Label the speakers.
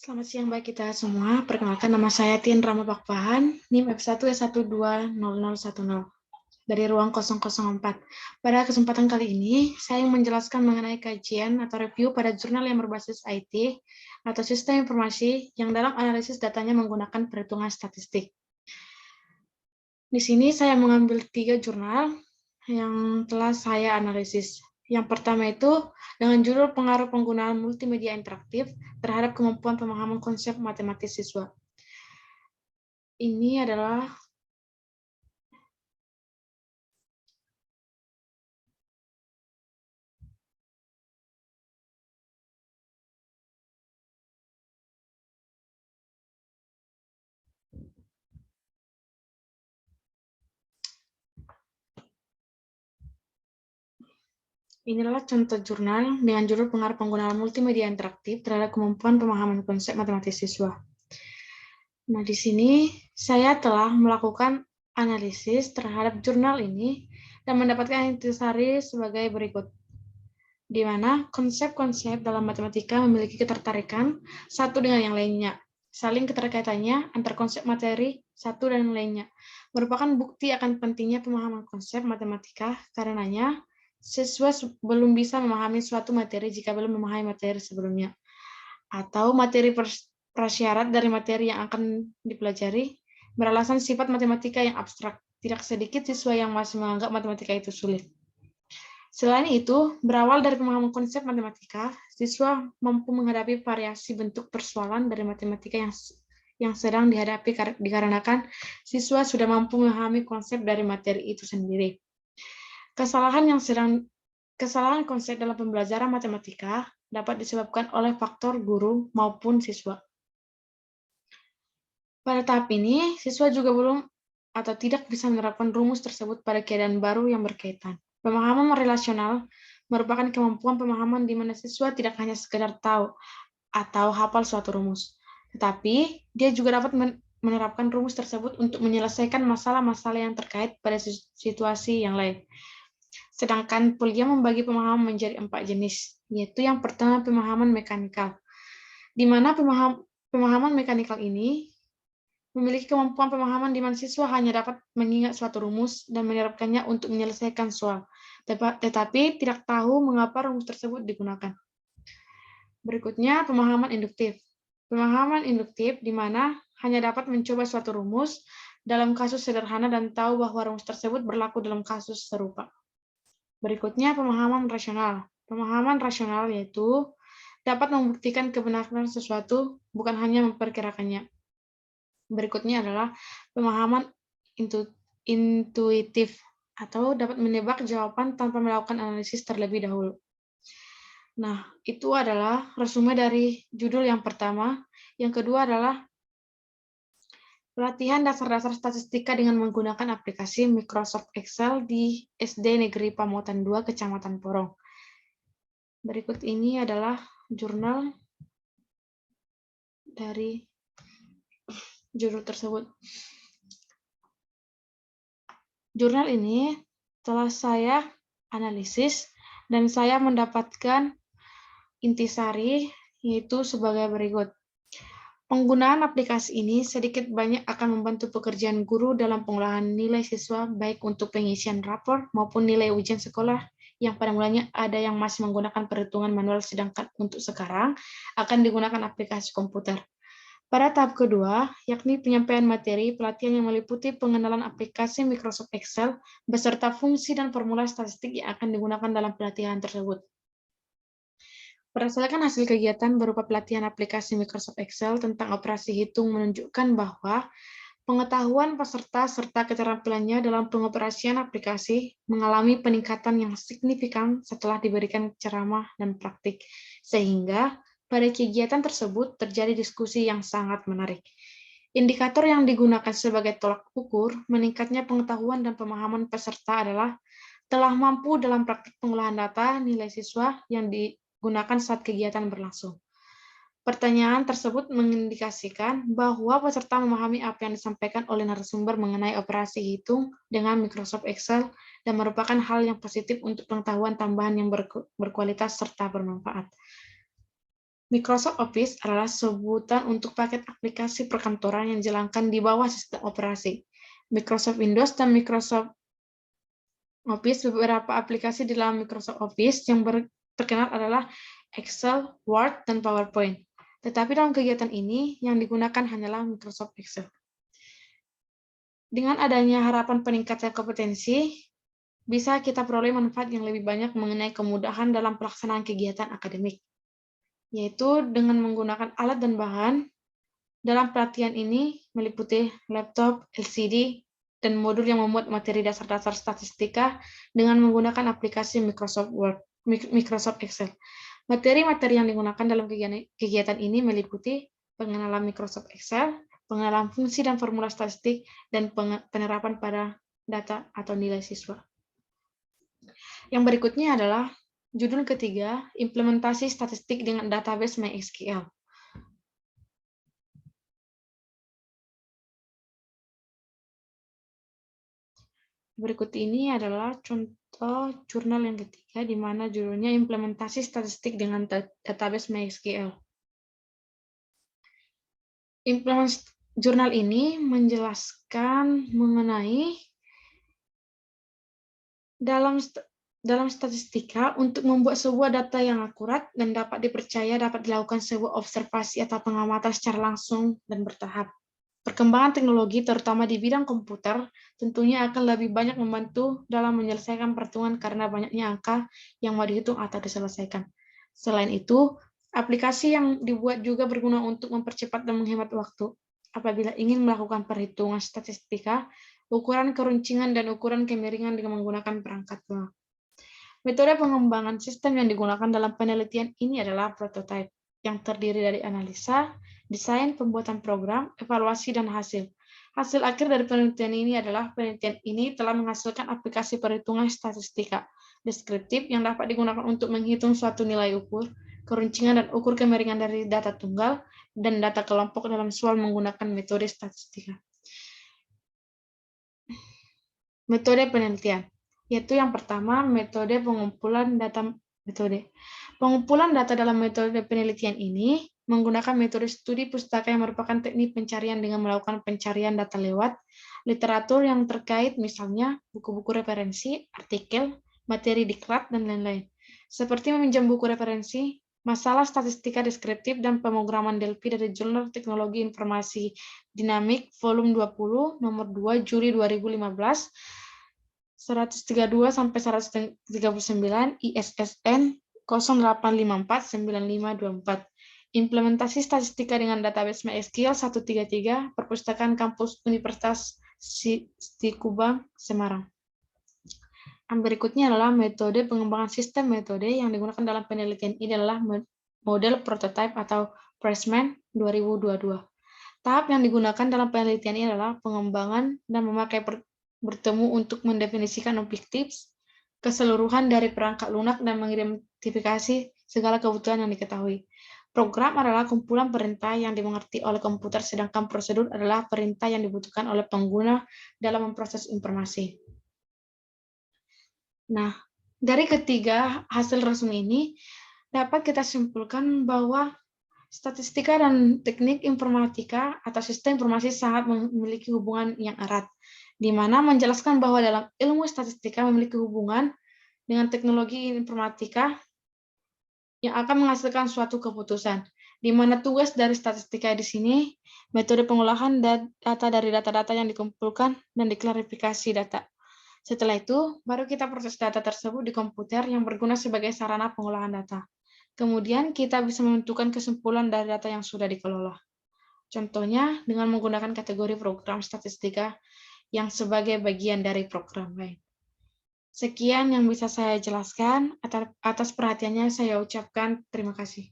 Speaker 1: Selamat siang bagi kita semua. Perkenalkan nama saya Tien Rama Pakpahan, NIM F1S120010 dari ruang 004. Pada kesempatan kali ini, saya menjelaskan mengenai kajian atau review pada jurnal yang berbasis IT atau sistem informasi yang dalam analisis datanya menggunakan perhitungan statistik. Di sini saya mengambil 3 jurnal yang telah saya analisis. Yang pertama itu dengan judul pengaruh penggunaan multimedia interaktif terhadap kemampuan pemahaman konsep matematis siswa. Ini adalah inilah contoh jurnal dengan judul pengaruh penggunaan multimedia interaktif terhadap kemampuan pemahaman konsep matematis siswa. Nah, di sini saya telah melakukan analisis terhadap jurnal ini dan mendapatkan intisari sebagai berikut, di mana konsep-konsep dalam matematika memiliki ketertarikan satu dengan yang lainnya. Saling keterkaitannya antar konsep materi satu dan lainnya merupakan bukti akan pentingnya pemahaman konsep matematika, karenanya siswa belum bisa memahami suatu materi jika belum memahami materi sebelumnya, atau materi prasyarat dari materi yang akan dipelajari beralasan sifat matematika yang abstrak. Tidak sedikit siswa yang masih menganggap matematika itu sulit. Selain itu, berawal dari pemahaman konsep matematika, siswa mampu menghadapi variasi bentuk persoalan dari matematika yang sedang dihadapi dikarenakan siswa sudah mampu memahami konsep dari materi itu sendiri. Kesalahan konsep dalam pembelajaran matematika dapat disebabkan oleh faktor guru maupun siswa. Pada tahap ini, siswa juga belum atau tidak bisa menerapkan rumus tersebut pada keadaan baru yang berkaitan. Pemahaman relasional merupakan kemampuan pemahaman di mana siswa tidak hanya sekedar tahu atau hafal suatu rumus, tetapi dia juga dapat menerapkan rumus tersebut untuk menyelesaikan masalah-masalah yang terkait pada situasi yang lain. Sedangkan Puglia membagi pemahaman menjadi 4 jenis, yaitu yang pertama pemahaman mekanikal, di mana pemahaman mekanikal ini memiliki kemampuan pemahaman di mana siswa hanya dapat mengingat suatu rumus dan menerapkannya untuk menyelesaikan soal, tetapi tidak tahu mengapa rumus tersebut digunakan. Berikutnya, pemahaman induktif. Pemahaman induktif di mana hanya dapat mencoba suatu rumus dalam kasus sederhana dan tahu bahwa rumus tersebut berlaku dalam kasus serupa. Berikutnya, pemahaman rasional. Pemahaman rasional yaitu dapat membuktikan kebenaran sesuatu, bukan hanya memperkirakannya. Berikutnya adalah pemahaman intuitif, atau dapat menebak jawaban tanpa melakukan analisis terlebih dahulu. Nah, itu adalah resume dari judul yang pertama. Yang kedua adalah pelatihan dasar-dasar statistika dengan menggunakan aplikasi Microsoft Excel di SD Negeri Pamotan 2, Kecamatan Porong. Berikut ini adalah jurnal dari judul tersebut. Jurnal ini telah saya analisis dan saya mendapatkan intisari yaitu sebagai berikut. Penggunaan aplikasi ini sedikit banyak akan membantu pekerjaan guru dalam pengolahan nilai siswa baik untuk pengisian rapor maupun nilai ujian sekolah yang pada mulanya ada yang masih menggunakan perhitungan manual, sedangkan untuk sekarang akan digunakan aplikasi komputer. Pada tahap kedua, yakni penyampaian materi, pelatihan yang meliputi pengenalan aplikasi Microsoft Excel beserta fungsi dan formula statistik yang akan digunakan dalam pelatihan tersebut. Berdasarkan hasil kegiatan berupa pelatihan aplikasi Microsoft Excel tentang operasi hitung menunjukkan bahwa pengetahuan peserta serta keterampilannya dalam pengoperasian aplikasi mengalami peningkatan yang signifikan setelah diberikan ceramah dan praktik, sehingga pada kegiatan tersebut terjadi diskusi yang sangat menarik. Indikator yang digunakan sebagai tolak ukur meningkatnya pengetahuan dan pemahaman peserta adalah telah mampu dalam praktik pengolahan data nilai siswa yang digunakan saat kegiatan berlangsung. Pertanyaan tersebut mengindikasikan bahwa peserta memahami apa yang disampaikan oleh narasumber mengenai operasi hitung dengan Microsoft Excel dan merupakan hal yang positif untuk pengetahuan tambahan yang berkualitas serta bermanfaat. Microsoft Office adalah sebutan untuk paket aplikasi perkantoran yang dijalankan di bawah sistem operasi Microsoft Windows dan Microsoft Office. Beberapa aplikasi di dalam Microsoft Office yang terkenal adalah Excel, Word, dan PowerPoint. Tetapi dalam kegiatan ini yang digunakan hanyalah Microsoft Excel. Dengan adanya harapan peningkatan kompetensi, bisa kita peroleh manfaat yang lebih banyak mengenai kemudahan dalam pelaksanaan kegiatan akademik, yaitu dengan menggunakan alat dan bahan. Dalam pelatihan ini meliputi laptop, LCD, dan modul yang memuat materi dasar-dasar statistika dengan menggunakan aplikasi Microsoft Word, Microsoft Excel. Materi-materi yang digunakan dalam kegiatan ini meliputi pengenalan Microsoft Excel, pengenalan fungsi dan formula statistik, dan penerapan pada data atau nilai siswa. Yang berikutnya adalah judul ketiga, implementasi statistik dengan database MySQL. Berikut ini adalah contoh jurnal yang ketiga, di mana judulnya implementasi statistik dengan database MySQL. Jurnal ini menjelaskan mengenai dalam statistika, untuk membuat sebuah data yang akurat dan dapat dipercaya dapat dilakukan sebuah observasi atau pengamatan secara langsung dan bertahap. Perkembangan teknologi, terutama di bidang komputer, tentunya akan lebih banyak membantu dalam menyelesaikan perhitungan karena banyaknya angka yang mau dihitung atau diselesaikan. Selain itu, aplikasi yang dibuat juga berguna untuk mempercepat dan menghemat waktu. Apabila ingin melakukan perhitungan statistika, ukuran keruncingan dan ukuran kemiringan dengan menggunakan perangkat lunak. Metode pengembangan sistem yang digunakan dalam penelitian ini adalah prototype, yang terdiri dari analisa, desain, pembuatan program, evaluasi, dan hasil. Hasil akhir dari penelitian ini adalah penelitian ini telah menghasilkan aplikasi perhitungan statistika deskriptif yang dapat digunakan untuk menghitung suatu nilai ukur, keruncingan, dan ukur kemiringan dari data tunggal dan data kelompok dalam soal menggunakan metode statistika. Metode penelitian, yaitu yang pertama, metode pengumpulan data. Pengumpulan data dalam metode penelitian ini menggunakan metode studi pustaka yang merupakan teknik pencarian dengan melakukan pencarian data lewat literatur yang terkait, misalnya buku-buku referensi, artikel, materi diklat, dan lain-lain. Seperti meminjam buku referensi, masalah statistika deskriptif dan pemrograman Delphi dari Jurnal Teknologi Informasi Dinamik, volume 20, nomor 2, Juli 2015, 132-139, ISSN 08549524. Implementasi statistika dengan database MySQL 133, Perpustakaan Kampus Universitas Tsikubang, Semarang. Yang berikutnya adalah metode pengembangan sistem. Metode yang digunakan dalam penelitian ini adalah model prototype atau Pressman 2022. Tahap yang digunakan dalam penelitian ini adalah pengembangan dan memakai bertemu untuk mendefinisikan objektif keseluruhan dari perangkat lunak dan mengidentifikasi segala kebutuhan yang diketahui. Program adalah kumpulan perintah yang dimengerti oleh komputer, sedangkan prosedur adalah perintah yang dibutuhkan oleh pengguna dalam memproses informasi. Nah, dari ketiga hasil resmi ini, dapat kita simpulkan bahwa statistika dan teknik informatika atau sistem informasi sangat memiliki hubungan yang erat, di mana menjelaskan bahwa dalam ilmu statistika memiliki hubungan dengan teknologi informatika yang akan menghasilkan suatu keputusan, di mana tugas dari statistika di sini, metode pengolahan data dari data-data yang dikumpulkan dan diklarifikasi data. Setelah itu, baru kita proses data tersebut di komputer yang berguna sebagai sarana pengolahan data. Kemudian kita bisa menentukan kesimpulan dari data yang sudah dikelola. Contohnya dengan menggunakan kategori program statistika yang sebagai bagian dari program lain. Sekian yang bisa saya jelaskan. Atas perhatiannya saya ucapkan terima kasih.